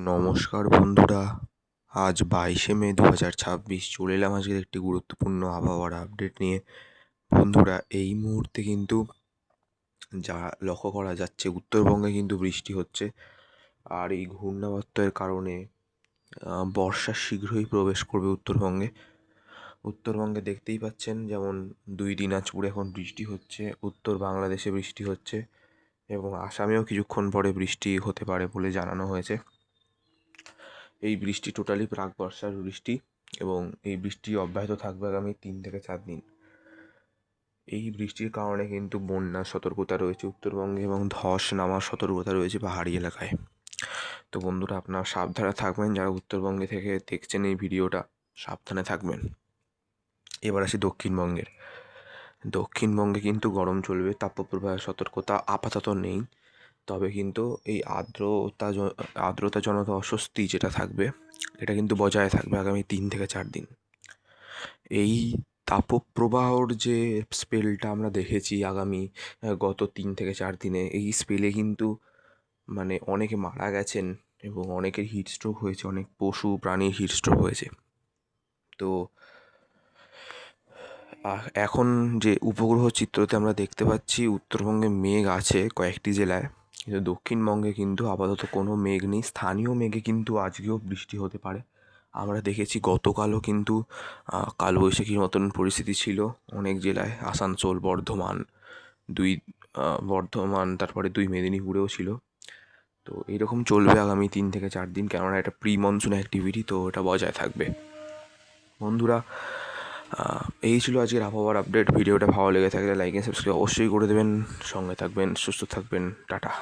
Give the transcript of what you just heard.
নমস্কার বন্ধুরা, আজ 22শে মে 2026 চলে এলাম আজকের একটি গুরুত্বপূর্ণ আবহাওয়ার আপডেট নিয়ে। বন্ধুরা, এই মুহূর্তে কিন্তু যা লক্ষ্য করা যাচ্ছে উত্তরবঙ্গে কিন্তু বৃষ্টি হচ্ছে। আর এই ঘূর্ণাবর্তের কারণে বর্ষা শীঘ্রই প্রবেশ করবে উত্তরবঙ্গে। উত্তরবঙ্গে দেখতেই পাচ্ছেন, যেমন 2 দিনাজপুরে এখন বৃষ্টি হচ্ছে, উত্তর বাংলাদেশে বৃষ্টি হচ্ছে এবং আসামেও কিছুক্ষণ পরে বৃষ্টি হতে পারে বলে জানানো হয়েছে। এই বৃষ্টি টোটালি প্রাক বর্ষার বৃষ্টি এবং এই বৃষ্টি অব্যাহত থাকবে আগামী 3 থেকে 4 দিন। এই বৃষ্টির কারণে কিন্তু বন্যার সতর্কতা রয়েছে উত্তরবঙ্গে এবং ধস নামার সতর্কতা রয়েছে পাহাড়ি এলাকায়। তো বন্ধুরা, আপনারা সাবধানে থাকবেন, যারা উত্তরবঙ্গে থেকে দেখছেন এই ভিডিওটা সাবধানে থাকবেন। এবার আসি দক্ষিণবঙ্গের। দক্ষিণবঙ্গে কিন্তু গরম চলবে, তাপপ্রবাহের সতর্কতা আপাতত নেই। তবে কিন্তু এই আর্দ্রতাজনিত অস্বস্তি যেটা থাকবে, এটা কিন্তু বজায় থাকবে আগামী 3 থেকে 4 দিন। এই তাপপ্রবাহর যে স্পেলটা আমরা দেখেছি গত 3 থেকে 4 দিনে, এই স্পেলে কিন্তু মানে অনেকে মারা গেছেন এবং অনেকের হিটস্ট্রোক হয়েছে, অনেক পশু প্রাণীর হিটস্ট্রোক হয়েছে। তো এখন যে উপগ্রহ চিত্রতে আমরা দেখতে পাচ্ছি উত্তরবঙ্গে মেঘ আছে কয়েকটি জেলায়, কিন্তু দক্ষিণবঙ্গে কিন্তু আপাতত কোনো মেঘ নেই। স্থানীয় মেঘে কিন্তু আজকেও বৃষ্টি হতে পারে। আমরা দেখেছি গতকালও কিন্তু কালবৈশাখীর মতন পরিস্থিতি ছিল অনেক জেলায়, আসানসোল, বর্ধমান, তারপরে 2 মেদিনীপুরেও ছিল। তো এরকম চলবে আগামী 3 থেকে 4 দিন, কেননা এটা প্রি মনসুন অ্যাক্টিভিটি, তো এটা বজায় থাকবে। বন্ধুরা, এই ছিল আজকের আবহাওয়ার আপডেট। ভিডিওটা ভালো লেগে থাকলে লাইক অ্যান্ড সাবস্ক্রাইব অবশ্যই করে দেবেন। সঙ্গে থাকবেন, সুস্থ থাকবেন, টাটা।